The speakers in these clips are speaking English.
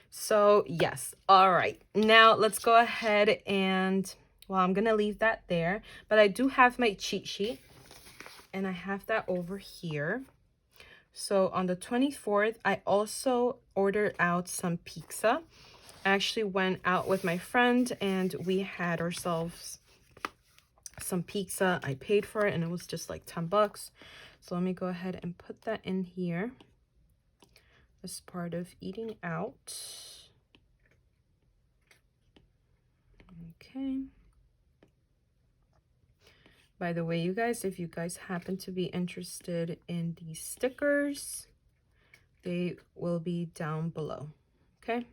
So yes, all right, now let's go ahead and, well, I'm gonna leave that there, but I do have my cheat sheet and I have that over here. So on the 24th, I also ordered out some pizza. I actually went out with my friend and we had ourselves some pizza. I paid for it and it was just like 10 bucks. So let me go ahead and put that in here as part of eating out. Okay. By the way, you guys, if you guys happen to be interested in these stickers, they will be down below. Okay.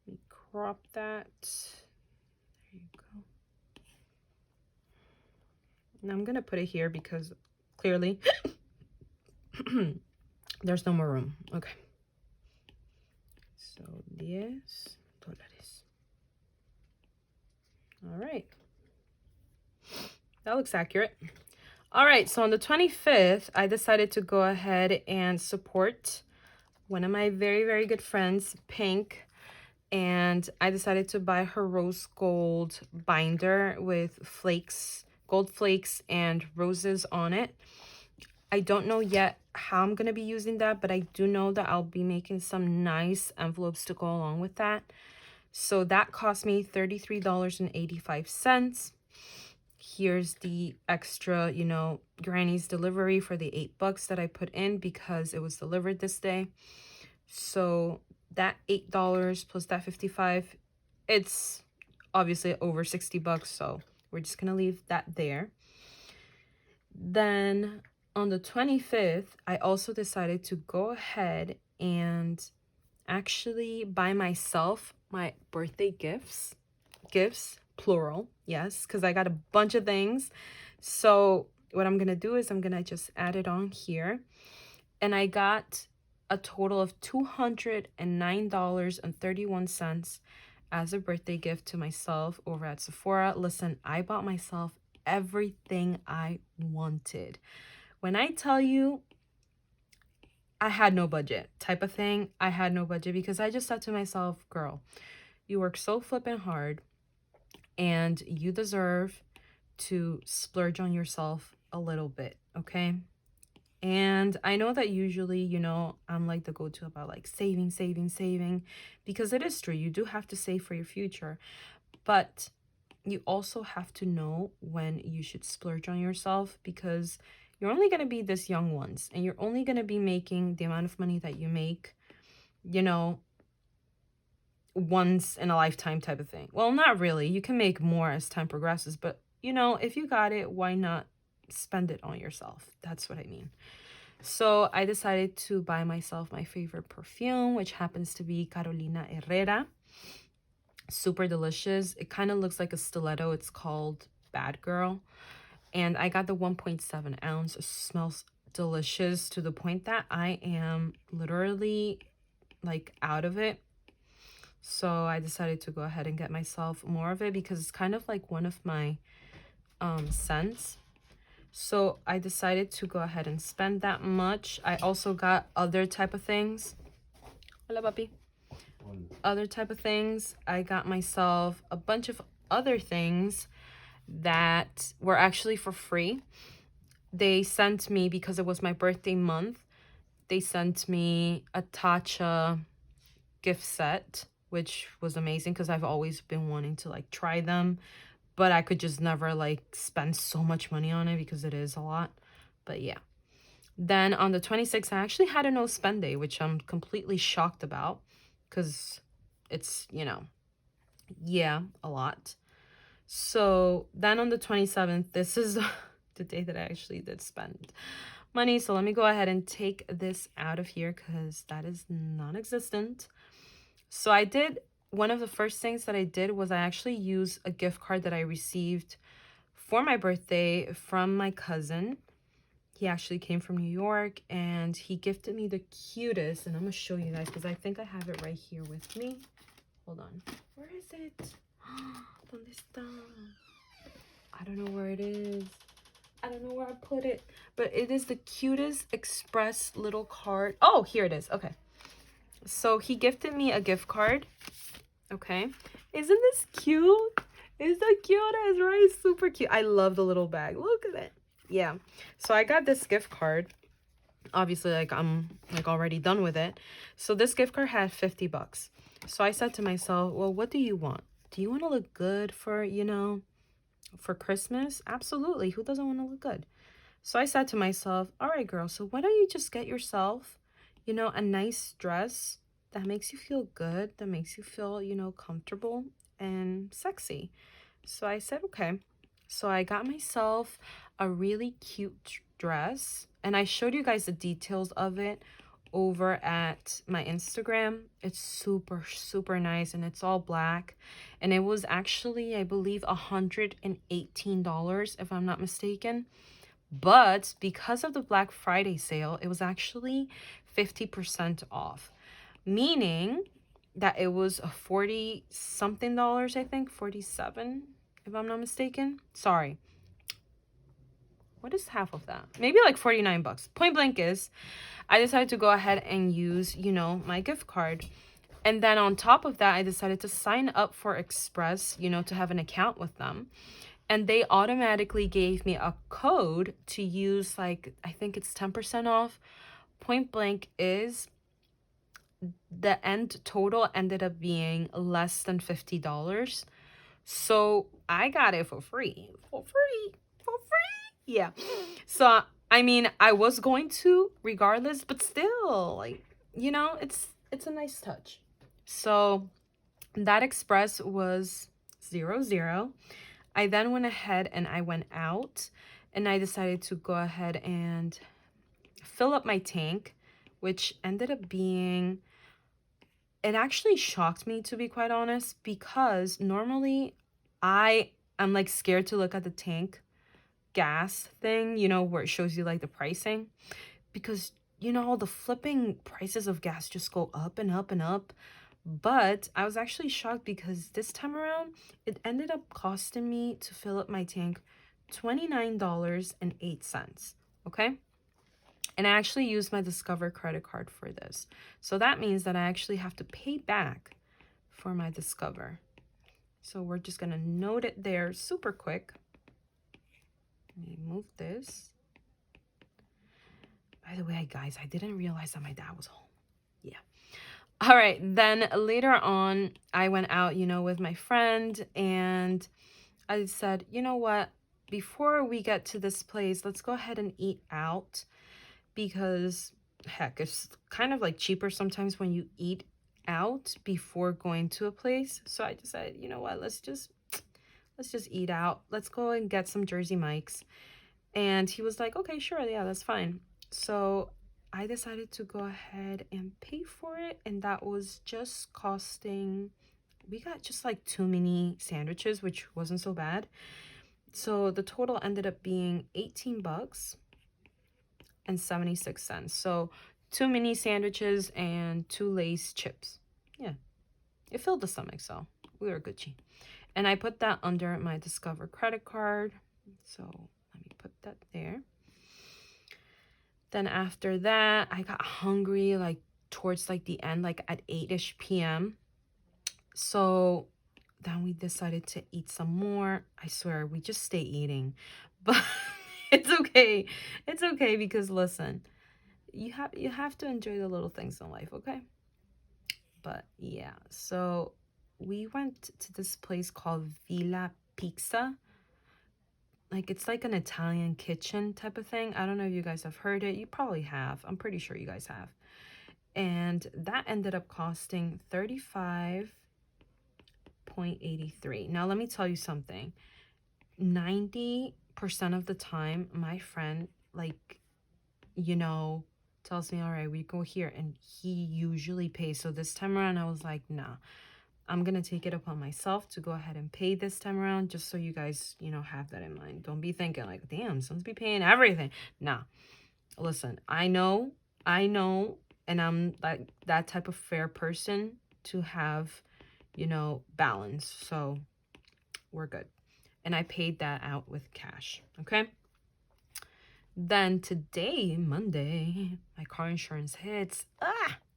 Let me crop that. There you go. And I'm gonna put it here because clearly there's no more room. Okay. So $10. All right. That looks accurate. All right, so on the 25th, I decided to go ahead and support one of my very, very good friends, Pink. And I decided to buy her rose gold binder with flakes, gold flakes and roses on it. I don't know yet how I'm going to be using that, but I do know that I'll be making some nice envelopes to go along with that. So that cost me $33.85. Here's the extra, you know, Granny's delivery for the $8 that I put in because it was delivered this day. So that $8 plus that 55, it's obviously over 60 bucks. So we're just gonna leave that there. Then on the 25th, I also decided to go ahead and actually buy myself my birthday gifts, plural, yes, because I got a bunch of things. So what I'm gonna do is I'm gonna just add it on here, and I got a total of $209.31 as a birthday gift to myself over at Sephora. Listen, I bought myself everything I wanted. When I tell you I had no budget type of thing, I had no budget because I just said to myself, girl, you work so flippin' hard and you deserve to splurge on yourself a little bit, okay? And I know that usually, you know, I'm like the go-to about like saving, because it is true. You do have to save for your future, but you also have to know when you should splurge on yourself because you're only going to be this young once and you're only going to be making the amount of money that you make, you know, once in a lifetime type of thing. Well, not really. You can make more as time progresses, but you know, if you got it, why not spend it on yourself? That's what I mean. So I decided to buy myself my favorite perfume, which happens to be Carolina Herrera. Super delicious. It kind of looks like a stiletto. It's called Bad Girl. And I got the 1.7 ounce. It smells delicious to the point that I am literally like out of it. So I decided to go ahead and get myself more of it because it's kind of like one of my scents. So I decided to go ahead and spend that much. I also got other type of things. Hola, papi. Other type of things. I got myself a bunch of other things that were actually for free. They sent me, because it was my birthday month, they sent me a Tatcha gift set, which was amazing because I've always been wanting to like try them, but I could just never like spend so much money on it because it is a lot. But yeah. Then on the 26th, I actually had a no spend day, which I'm completely shocked about because it's, you know, yeah, a lot. So then on the 27th, this is the day that I actually did spend money. So let me go ahead and take this out of here because that is non-existent. So I did, one of the first things that I did was I actually used a gift card that I received for my birthday from my cousin. He actually came from New York and he gifted me the cutest, and I'm gonna show you guys because I think I have it right here with me. Hold on. Where is it? ¿Dónde está? I don't know where it is. I don't know where I put it, but it is the cutest express little card. Oh, here it is. Okay. So he gifted me a gift card. Okay. Isn't this cute? Is that cute as right? Super cute. I love the little bag. Look at it. Yeah. So I got this gift card. Obviously, like, I'm like already done with it. So this gift card had 50 bucks. So I said to myself, well, what do you want? Do you want to look good for, you know, for Christmas? Absolutely. Who doesn't want to look good? So I said to myself, all right, girl, so why don't you just get yourself, you know, a nice dress that makes you feel good, that makes you feel, you know, comfortable and sexy. So I said, okay. So I got myself a really cute dress, and I showed you guys the details of it over at my Instagram. It's super, super nice, and it's all black. And it was actually, I believe, $118, if I'm not mistaken. But because of the Black Friday sale, it was actually 50% off, meaning that it was a 40 something dollars, I think, 47, if I'm not mistaken. Sorry. What is half of that? Maybe like 49 bucks. Point blank is, I decided to go ahead and use, you know, my gift card. And then on top of that, I decided to sign up for Express, you know, to have an account with them. And they automatically gave me a code to use, like, I think it's 10% off. Point blank is, the end total ended up being less than $50. So I got it for free. For free. For free. Yeah. So I mean, I was going to regardless, but still, like, you know, it's a nice touch. So that express was 0 0. I then went ahead and I went out and I decided to go ahead and fill up my tank, which ended up being, it actually shocked me, to be quite honest, because normally I'm like scared to look at the tank gas thing, you know, where it shows you like the pricing, because you know all the flipping prices of gas just go up and up and up. But I was actually shocked because this time around it ended up costing me to fill up my tank $29.08. Okay. And I actually used my Discover credit card for this. So that means that I actually have to pay back for my Discover. So we're just going to note it there super quick. Let me move this. By the way, guys, I didn't realize that my dad was home. Yeah. All right. Then later on, I went out, you know, with my friend, and I said, you know what? Before we get to this place, let's go ahead and eat out, because heck, it's kind of like cheaper sometimes when you eat out before going to a place. So I decided, you know what? Let's just eat out. Let's go and get some Jersey Mike's. And he was like, okay, sure, yeah, that's fine. So I decided to go ahead and pay for it, and that was just costing, we got just like 2 mini sandwiches, which wasn't so bad. So the total ended up being 18 bucks and 76 cents. So 2 mini sandwiches and 2 Lay's chips. Yeah, it filled the stomach, so we were Gucci. And I put that under my Discover credit card. So let me put that there. Then after that, I got hungry like towards like the end, like at 8-ish p.m. So then we decided to eat some more. I swear, we just stay eating. But it's okay. It's okay, because listen, you have to enjoy the little things in life, okay? But yeah, so we went to this place called Villa Pizza. Like, it's like an Italian kitchen type of thing. I don't know if you guys have heard it. You probably have. I'm pretty sure you guys have. And that ended up costing 35.83. Now, let me tell you something. 90% of the time, my friend, like, you know, tells me, all right, we go here, and he usually pays. So this time around, I was like, nah, I'm going to take it upon myself to go ahead and pay this time around, just so you guys, you know, have that in mind. Don't be thinking like, damn, someone's be paying everything. Nah, listen, I know, and I'm like that type of fair person to have, you know, balance. So we're good. And I paid that out with cash. Okay. Then today, Monday, my car insurance hits.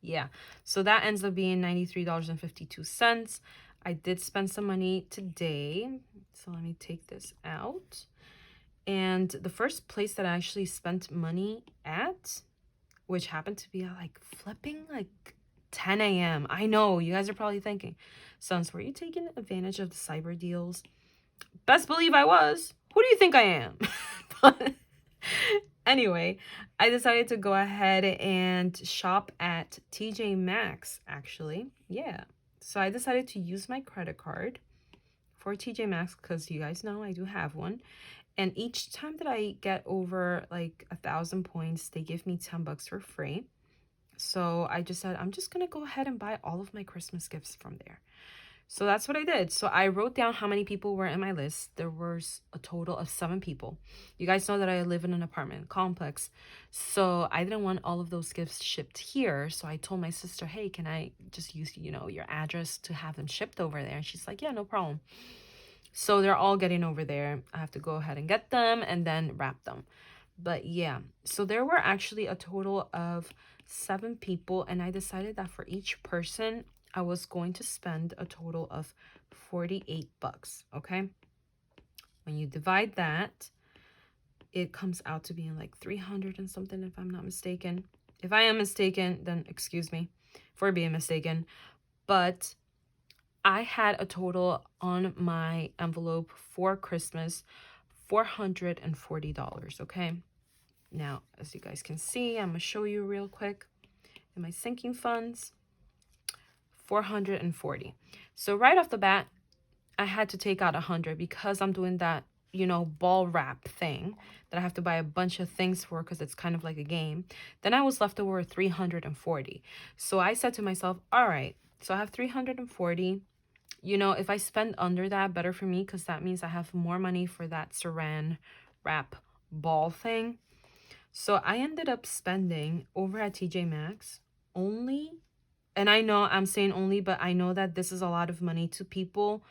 Yeah. So that ends up being $93.52. I did spend some money today. So let me take this out. And the first place that I actually spent money at, which happened to be like flipping like 10 a.m. I know you guys are probably thinking, Sons, were you taking advantage of the cyber deals? Best believe I was. Who do you think I am? But anyway, I decided to go ahead and shop at TJ Maxx, actually. Yeah. So I decided to use my credit card for TJ Maxx because you guys know I do have one. And each time that I get over like 1,000 points, they give me $10 for free. So I just said, I'm just going to go ahead and buy all of my Christmas gifts from there. So that's what I did. So I wrote down how many people were in my list. There was a total of 7 people. You guys know that I live in an apartment complex. So I didn't want all of those gifts shipped here. So I told my sister, hey, can I just use, your address to have them shipped over there? And she's like, yeah, no problem. So they're all getting over there. I have to go ahead and get them and then wrap them. But yeah, so there were actually a total of 7 people, and I decided that for each person, I was going to spend a total of $48, okay? When you divide that, it comes out to being like 300 and something, if I'm not mistaken. If I am mistaken, then excuse me for being mistaken. But I had a total on my envelope for Christmas, $440, okay? Now, as you guys can see, I'm going to show you real quick in my sinking funds, 440. So right off the bat, I had to take out 100 because I'm doing that, ball wrap thing that I have to buy a bunch of things for because it's kind of like a game. Then I was left over with 340. So I said to myself, all right, so I have 340. If I spend under that, better for me because that means I have more money for that saran wrap ball thing. So I ended up spending over at TJ Maxx only, and I know I'm saying only, but I know that this is a lot of money to people.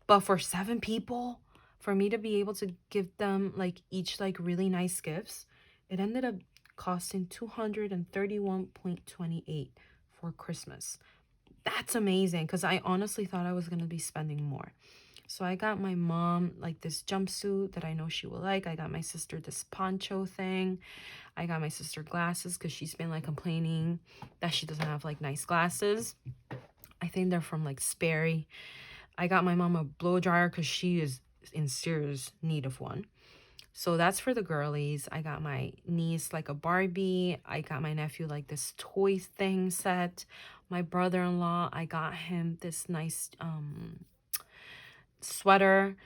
But for 7 people, for me to be able to give them like each like really nice gifts, it ended up costing 231.28 for Christmas. That's amazing because I honestly thought I was going to be spending more. So I got my mom like this jumpsuit that I know she will like. I got my sister this poncho thing. I got my sister glasses because she's been like complaining that she doesn't have like nice glasses. I think they're from like Sperry. I got my mom a blow dryer because she is in serious need of one. So that's for the girlies. I got my niece like a Barbie. I got my nephew like this toy thing set. My brother-in-law, I got him this nice sweater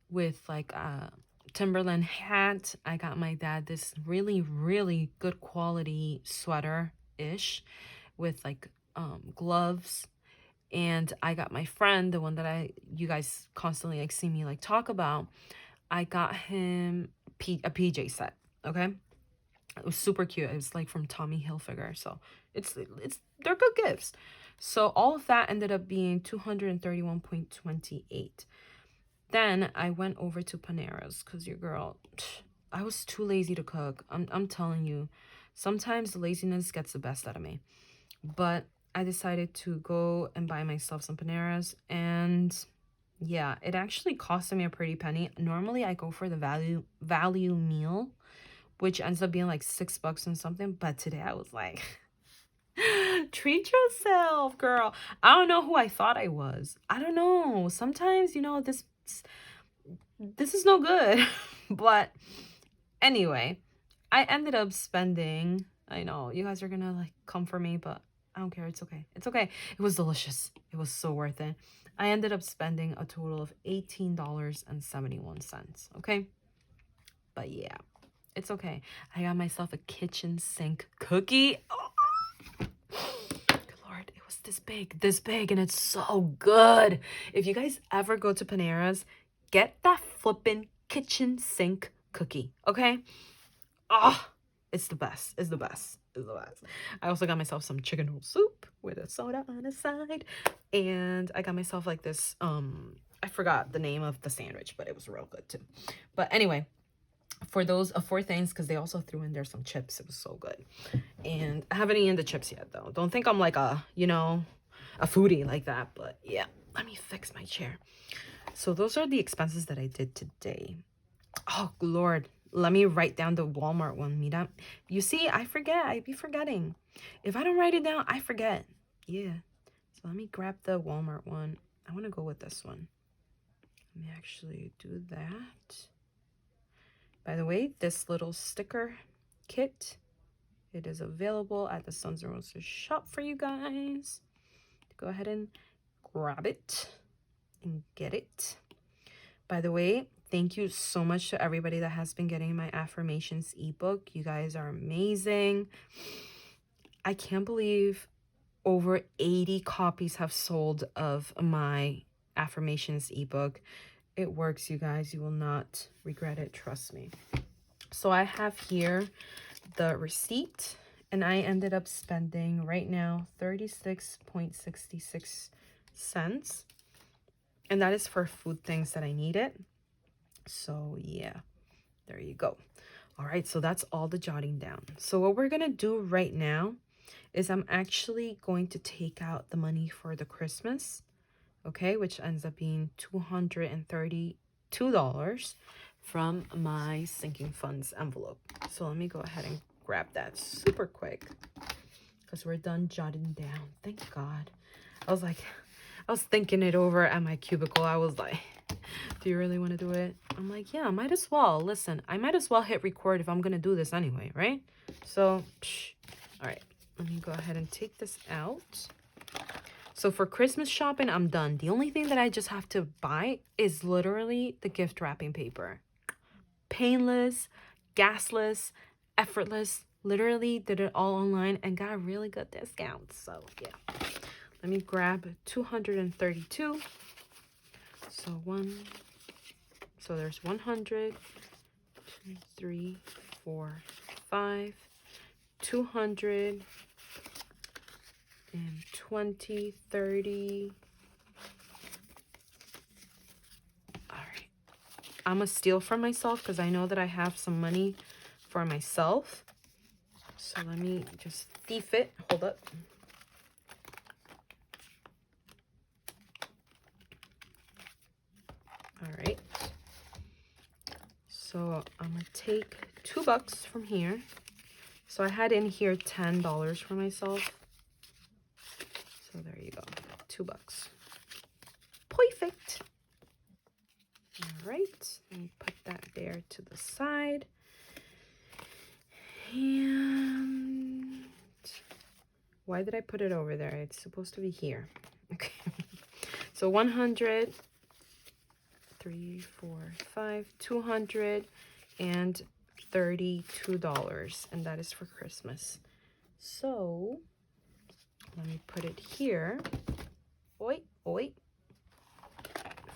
with like a Timberland hat. I got my dad this really, really good quality sweater-ish with like gloves. And I got my friend, the one that you guys constantly like see me like talk about. I got him a PJ set, okay? It was super cute. It was like from Tommy Hilfiger, so they're good gifts. So all of that ended up being 231.28. Then I went over to Panera's because your girl, I was too lazy to cook. I'm telling you, sometimes laziness gets the best out of me. But I decided to go and buy myself some Panera's, and yeah, it actually costed me a pretty penny. Normally I go for the value meal, which ends up being like $6 and something, but today I was like, treat yourself, girl. I don't know who I thought I was. I don't know. Sometimes, this is no good. But anyway, I ended up spending, I know you guys are gonna like come for me, but I don't care. It's okay. It's okay. It was delicious. It was so worth it. I ended up spending a total of $18.71. Okay. But yeah, it's okay. I got myself a kitchen sink cookie. Oh, good Lord. It was this big, and it's so good. If you guys ever go to Panera's, get that flippin' kitchen sink cookie. Okay. Oh, it's the best. It's the best. It's the best. I also got myself some chicken noodle soup with a soda on the side. And I got myself like this, I forgot the name of the sandwich, but it was real good too. But anyway, for those four things, because they also threw in there some chips. It was so good. And I haven't eaten the chips yet, though. Don't think I'm like a, you know, a foodie like that. But yeah, let me fix my chair. So those are the expenses that I did today. Oh, Lord. Let me write down the Walmart one, Mira. You see, I forget. I be forgetting. If I don't write it down, I forget. Yeah. So let me grab the Walmart one. I want to go with this one. Let me actually do that. By the way, this little sticker kit, it is available at the Sons and Roses shop for you guys. Go ahead and grab it and get it. By the way, thank you so much to everybody that has been getting my affirmations ebook. You guys are amazing. I can't believe over 80 copies have sold of my affirmations ebook. It works, you guys. You will not regret it. Trust me. So I have here the receipt, and I ended up spending right now 36.66 cents. And that is for food things that I needed. So yeah, there you go. All right, so that's all the jotting down. So what we're gonna do right now is I'm actually going to take out the money for the Christmas, okay, which ends up being $232 from my sinking funds envelope. So let me go ahead and grab that super quick because we're done jotting down. Thank God. I was thinking it over at my cubicle. I was like, do you really want to do it? I'm like, yeah, might as well. Listen, I might as well hit record if I'm going to do this anyway, right? So, all right, let me go ahead and take this out. So for Christmas shopping, I'm done. The only thing that I just have to buy is literally the gift wrapping paper. Painless, gasless, effortless. Literally did it all online and got a really good discount. So yeah, let me grab 232. So there's 100, 2, 3, 4, 5, 200, and 20, 30. All right. I'm gonna steal from myself because I know that I have some money for myself. So let me just thief it. Hold up. All right. So I'm gonna take $2 from here. So I had in here $10 for myself. So there you go, $2. Perfect. All right, let me put that there to the side. And why did I put it over there? It's supposed to be here. Okay. So 100, 3, 4, 5, $232, and that is for Christmas. So let me put it here. Oi, oi.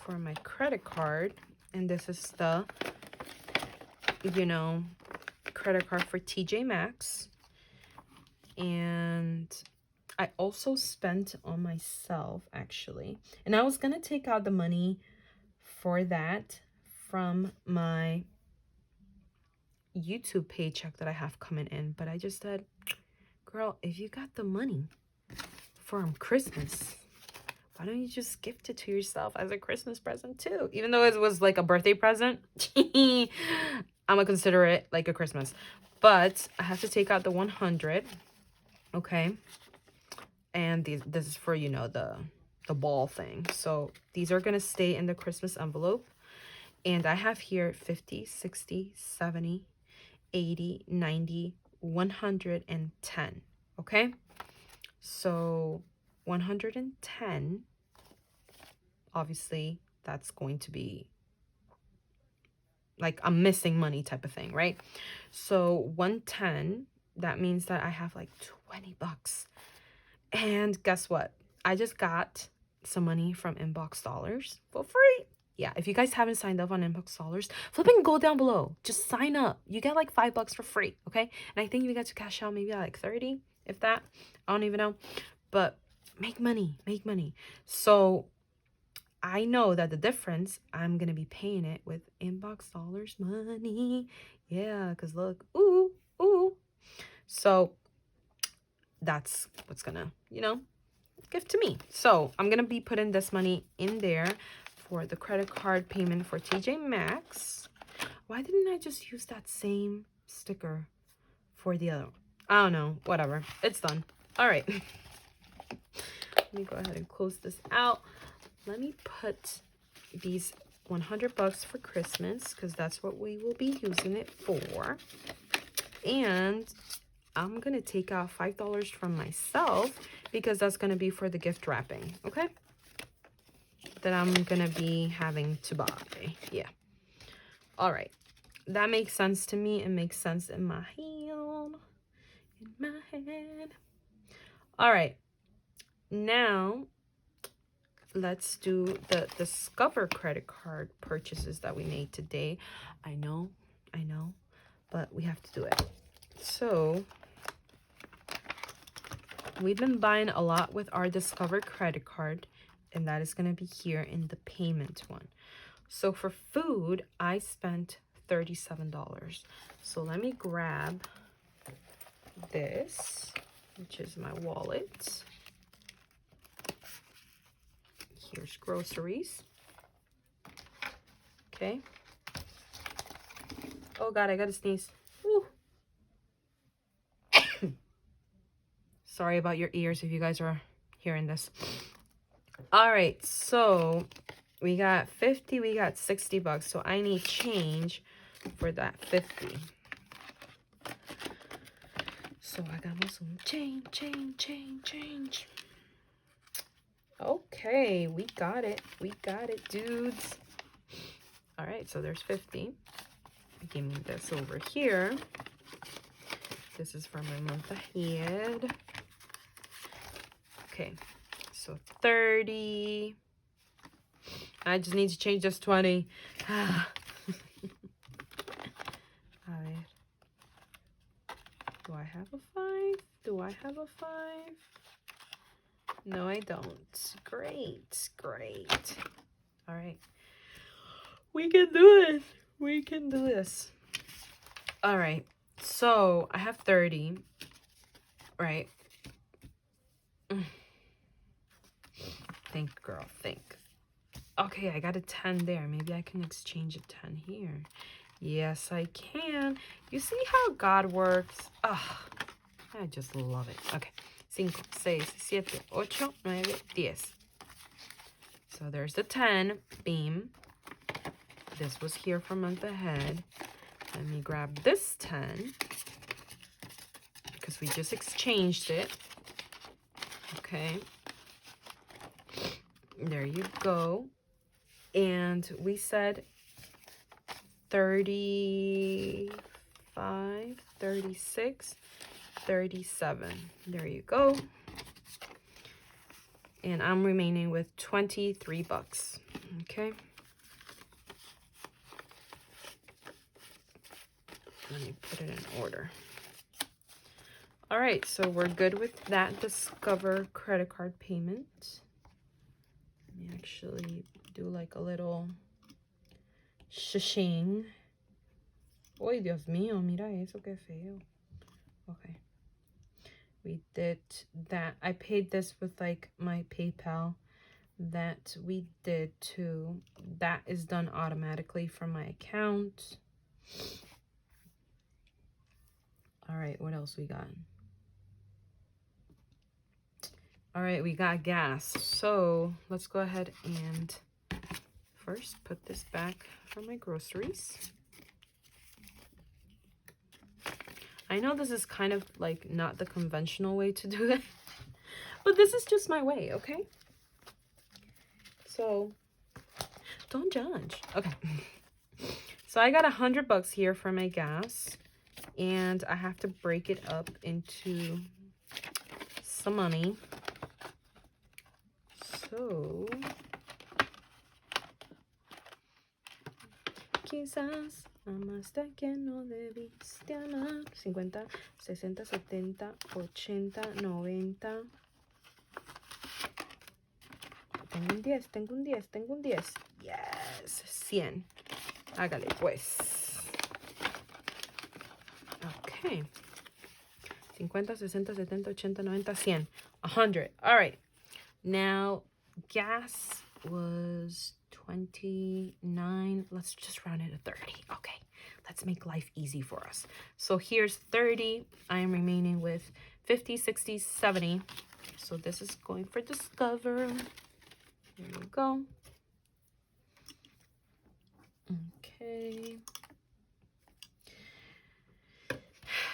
For my credit card, and this is the, you know, credit card for TJ Maxx. And I also spent on myself, actually, and I was gonna take out the money for that from my YouTube paycheck that I have coming in, but I just said, girl, if you got the money for Christmas, why don't you just gift it to yourself as a Christmas present too? Even though it was like a birthday present, I'm gonna consider it like a Christmas. But I have to take out the 100, okay? And this is for, you know, the ball thing. So these are gonna stay in the Christmas envelope. And I have here 50, 60, 70, 80, 90, 110, okay? So 110, obviously that's going to be like I'm missing money type of thing, right? So 110, that means that I have like $20. And guess what? I just got some money from Inbox Dollars for free. Yeah, if you guys haven't signed up on Inbox Dollars, flip and go down below. Just sign up. You get like $5 for free, okay? And I think you get to cash out maybe like 30, if that. I don't even know. But make money, make money. So I know that the difference, I'm going to be paying it with inbox dollars money. Yeah, because look, ooh, ooh. So that's what's going to, you know, give to me. So I'm going to be putting this money in there for the credit card payment for TJ Maxx. Why didn't I just use that same sticker for the other one? I don't know. Whatever. It's done. All right. Let me go ahead and close this out. Let me put these 100 bucks for Christmas because that's what we will be using it for. And I'm going to take out $5 from myself because that's going to be for the gift wrapping. Okay? That I'm going to be having to buy. Yeah. All right. That makes sense to me. It makes sense in my hand. In my head. All right. Now, let's do the Discover credit card purchases that we made today. I know, but we have to do it. So, we've been buying a lot with our Discover credit card, and that is going to be here in the payment one. So, for food, I spent $37. So, let me grab this, which is my wallet. Here's groceries. Okay. Oh God, I gotta sneeze. Woo. Sorry about your ears if you guys are hearing this. All right, so we got 50, we got 60 bucks. So I need change for that 50. So I got some change. Okay, we got it, dudes. All right, so there's 50. Give me this over here. This is for my month ahead. Okay, so 30. I just need to change this 20. A ver. Do I have a 5? Do I have a 5? No, I don't. Great. All right. We can do it. We can do this. All right. So I have 30. Right. Think, girl. Think. Okay, I got a 10 there. Maybe I can exchange a 10 here. Yes, I can. You see how God works? Ah, I just love it. Okay. 5, 6, 7, 8, 9, 10. So there's the 10. Beam. This was here for month ahead. Let me grab this 10 because we just exchanged it. Okay. There you go. And we said 35, 36, 37. There you go. And I'm remaining with 23 bucks. Okay. Let me put it in order. All right, so we're good with that Discover credit card payment. Let me actually do like a little shishing. Ay, Dios mío, mira eso, qué feo. Okay. We did that. I paid this with like my PayPal. That we did too. That is done automatically from my account. All right, what else we got? All right, we got gas. So let's go ahead and first put this back for my groceries. I know this is kind of like not the conventional way to do it, but this is just my way, okay? So don't judge. Okay. So I got 100 bucks here for my gas, and I have to break it up into some money. So quizás amaste que no debiste amar. 50, 60, 70, 80, 90. tengo un 10, tengo un 10, tengo un 10. Yes, 100. Hágale pues. Okay. 50, 60, 70, 80, 90, 100. 100. All right. Now, gas was 29. Let's just round it to 30. Okay. Let's make life easy for us. So here's 30. I am remaining with 50, 60, 70. So this is going for Discover. Here we go. Okay.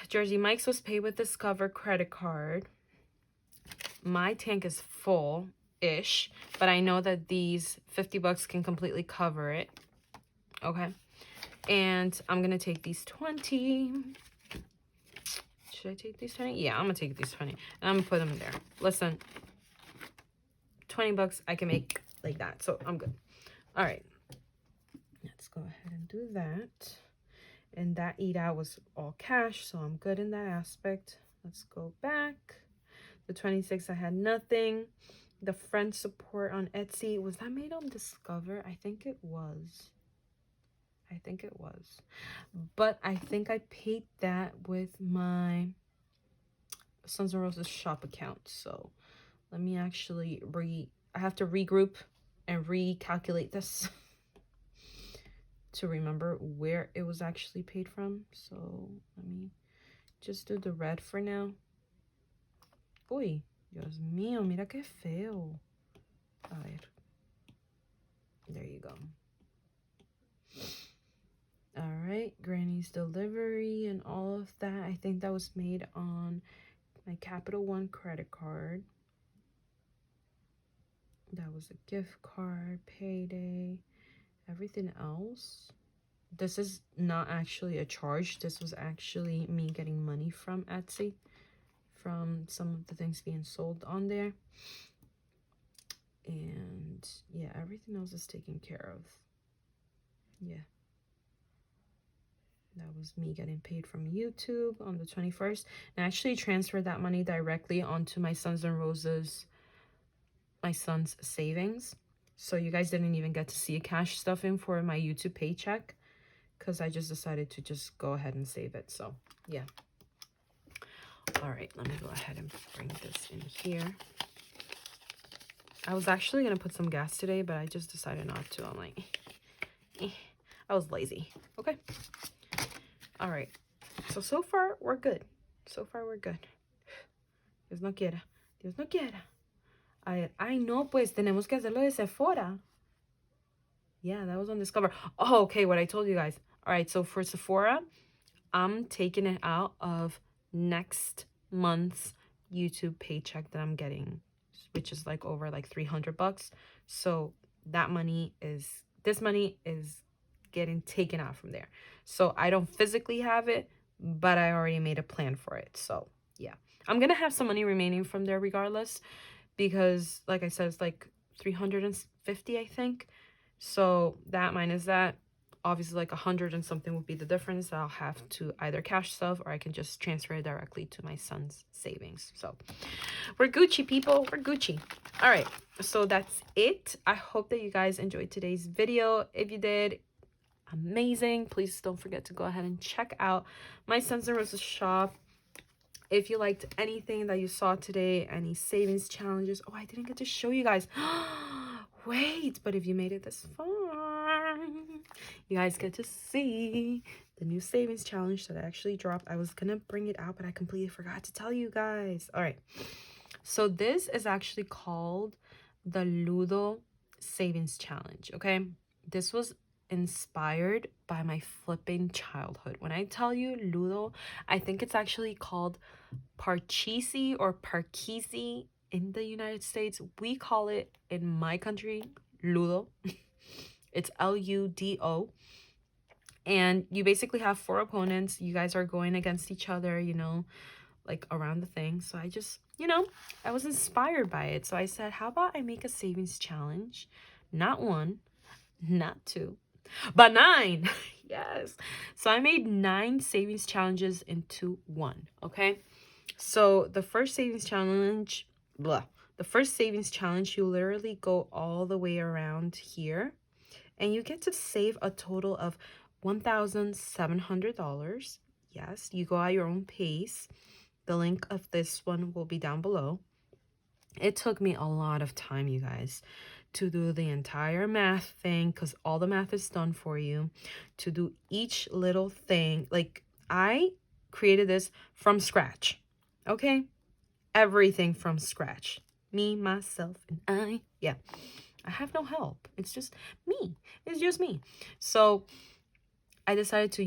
Jersey Mike's was paid with Discover credit card. My tank is full-ish, but I know that these 50 bucks can completely cover it. Okay. And I'm going to take these 20. Should I take these 20? Yeah, I'm going to take these 20. And I'm going to put them in there. Listen, 20 bucks I can make like that. So I'm good. All right. Let's go ahead and do that. And that eat out was all cash, so I'm good in that aspect. Let's go back. The 26, I had nothing. The friend support on Etsy, was that made on Discover? I think it was. But I think I paid that with my Sons and Roses shop account. So let me actually I have to regroup and recalculate this to remember where it was actually paid from. So let me just do the red for now. Uy, Dios mío, mira qué feo. A ver. There you go. All right, Granny's delivery and all of that. I think that was made on my Capital One credit card. That was a gift card, payday, everything else. This is not actually a charge. This was actually me getting money from Etsy, from some of the things being sold on there. And yeah, everything else is taken care of. Yeah. That was me getting paid from YouTube on the 21st. And I actually transferred that money directly onto my Sons and Roses, my son's savings. So you guys didn't even get to see a cash stuffing for my YouTube paycheck, because I just decided to just go ahead and save it. So yeah. All right, let me go ahead and bring this in here. I was actually going to put some gas today, but I just decided not to. I'm like, I was lazy. Okay. All right. So far, we're good. So far, we're good. Dios no quiera. Dios no quiera. Ay, no, pues tenemos que hacerlo de Sephora. Yeah, that was on Discover. Oh, okay, what I told you guys. All right, so for Sephora, I'm taking it out of next month's YouTube paycheck that I'm getting, which is like over like 300 bucks. So this money is getting taken out from there. So I don't physically have it, but I already made a plan for it. So yeah, I'm gonna have some money remaining from there regardless, because like I said, it's like 350, I think. So that minus that, obviously like 100 and something would be the difference. I'll have to either cash stuff, or I can just transfer it directly to my son's savings. So we're Gucci, people. We're Gucci. All right, so that's it. I hope that you guys enjoyed today's video. If you did, amazing. Please don't forget to go ahead and check out my Sons and Roses shop. If you liked anything that you saw today, any savings challenges. Oh, I didn't get to show you guys. Wait, but if you made it this far, you guys get to see the new savings challenge that I actually dropped. I was gonna bring it out, but I completely forgot to tell you guys. All right, so this is actually called the Ludo Savings Challenge. Okay, this was inspired by my flipping childhood. When I tell you Ludo, I think it's actually called Parcheesi or Parcheesi in the United States. We call it in my country Ludo. It's Ludo. And you basically have 4 opponents. You guys are going against each other, you know, like around the thing. So I just, you know, I was inspired by it. So I said, how about I make a savings challenge? Not 1, not 2, but 9. Yes. So I made 9 savings challenges into one. Okay. So the first savings challenge, The first savings challenge, you literally go all the way around here and you get to save a total of $1,700. Yes, you go at your own pace. The link of this one will be down below. It took me a lot of time, you guys, to do the entire math thing, because all the math is done for you, to do each little thing. Like, I created this from scratch, okay? Everything from scratch. Me, myself, and I. Yeah, I have no help. It's just me. It's just me. So I decided to,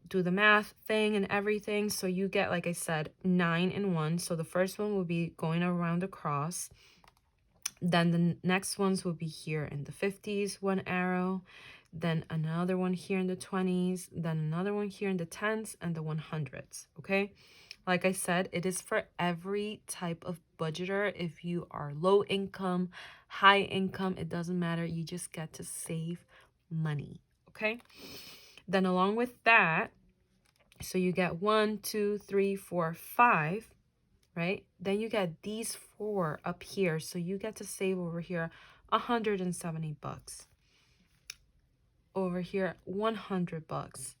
do the math thing and everything. So you get, like I said, 9 and 1. So the first one will be going around across. Then the next ones will be here in the 50s, one arrow. Then another one here in the 20s. Then another one here in the 10s and the 100s, okay? Like I said, it is for every type of budgeter. If you are low income, high income, it doesn't matter. You just get to save money, okay? Then along with that, so you get 1, 2, 3, 4, 5, right? Then you get these 4 up here. So you get to save over here 170 bucks. Over here, 100 bucks.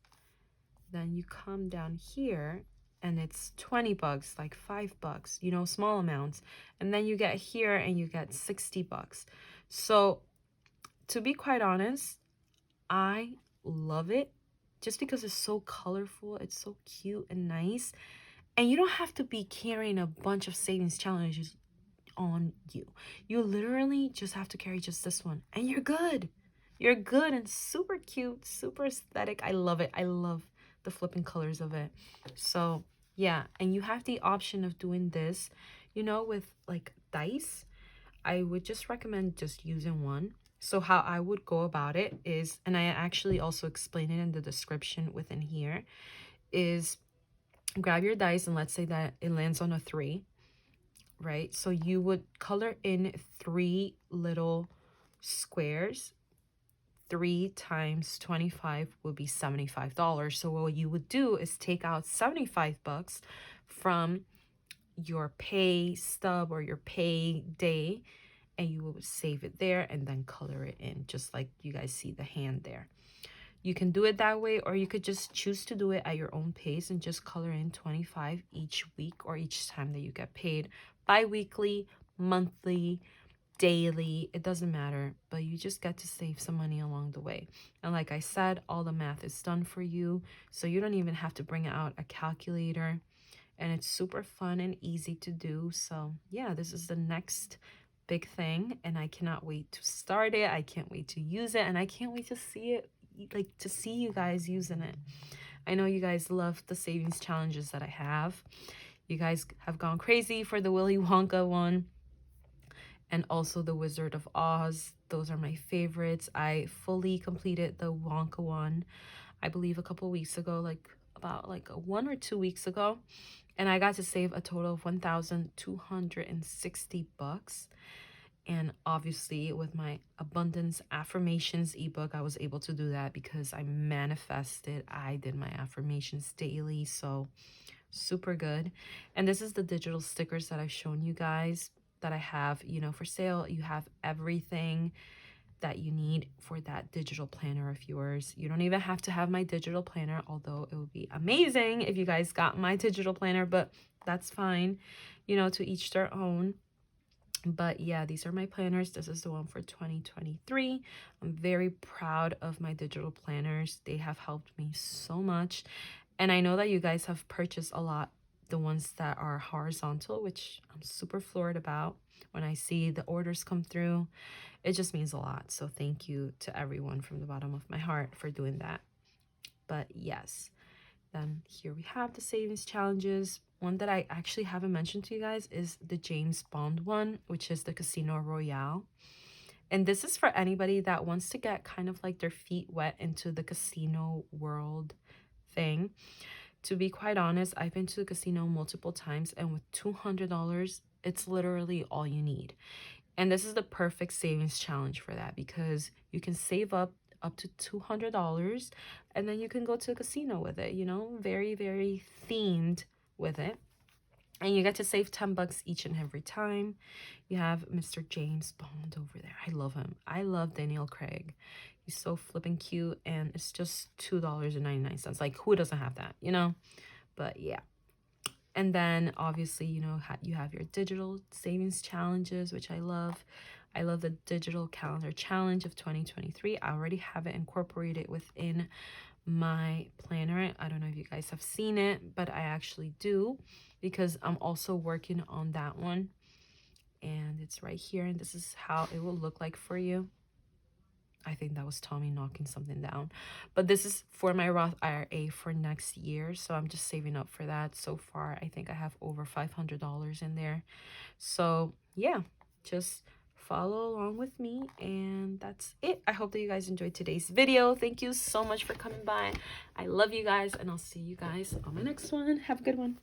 Then you come down here and it's 20 bucks, like 5 bucks, small amounts. And then you get here and you get 60 bucks. So to be quite honest, I love it just because it's so colorful. It's so cute and nice. And you don't have to be carrying a bunch of savings challenges on you. You literally just have to carry just this one and you're good. You're good and super cute, super aesthetic. I love it. I love the flipping colors of it. So yeah, and you have the option of doing this, with like dice. I would just recommend just using one. So how I would go about it is, and I actually also explain it in the description within here, is grab your dice and let's say that it lands on a 3, right? So you would color in 3 little squares. 3 times 25 would be $75. So what you would do is take out 75 bucks from your pay stub or your pay day, and you would save it there and then color it in, just like you guys see the hand there. You can do it that way, or you could just choose to do it at your own pace and just color in 25 each week or each time that you get paid, bi-weekly, monthly, daily, it doesn't matter, but you just get to save some money along the way. And like I said, all the math is done for you, so you don't even have to bring out a calculator, and it's super fun and easy to do. So yeah, this is the next big thing, and I cannot wait to start it. I can't wait to use it, and I can't wait to see it, like to see you guys using it. I know you guys love the savings challenges that I have. You guys have gone crazy for the Willy Wonka one and also the Wizard of Oz. Those are my favorites. I fully completed the Wonka one, I believe a couple weeks ago, about 1 or 2 weeks ago. And I got to save a total of 1,260 bucks. And obviously with my abundance affirmations ebook, I was able to do that because I manifested. I did my affirmations daily. So super good. And this is the digital stickers that I've shown you guys that I have, for sale. You have everything that you need for that digital planner of yours. You don't even have to have my digital planner, although it would be amazing if you guys got my digital planner, but that's fine, to each their own. But yeah, these are my planners. This is the one for 2023. I'm very proud of my digital planners. They have helped me so much. And I know that you guys have purchased a lot, the ones that are horizontal, which I'm super floored about. When I see the orders come through, it just means a lot. So thank you to everyone from the bottom of my heart for doing that. But yes, then here we have the savings challenges. One that I actually haven't mentioned to you guys is the James Bond one, which is the Casino Royale. And this is for anybody that wants to get kind of like their feet wet into the casino world thing. To be quite honest, I've been to the casino multiple times, and with $200, it's literally all you need. And this is the perfect savings challenge for that, because you can save up to $200 and then you can go to a casino with it, very, very themed with it. And you get to save 10 bucks each and every time. You have Mr. James Bond over there. I love him. I love Daniel Craig. He's so flipping cute, and it's just $2.99. Like, who doesn't have that, you know? But yeah. And then obviously, you know, you have your digital savings challenges, which I love. I love the digital calendar challenge of 2023. I already have it incorporated within my planner. I don't know if you guys have seen it, but I actually do, because I'm also working on that one. And it's right here, and this is how it will look like for you. I think that was Tommy knocking something down. But this is for my Roth IRA for next year. So I'm just saving up for that. So far, I think I have over $500 in there. So yeah, just follow along with me. And that's it. I hope that you guys enjoyed today's video. Thank you so much for coming by. I love you guys. And I'll see you guys on my next one. Have a good one.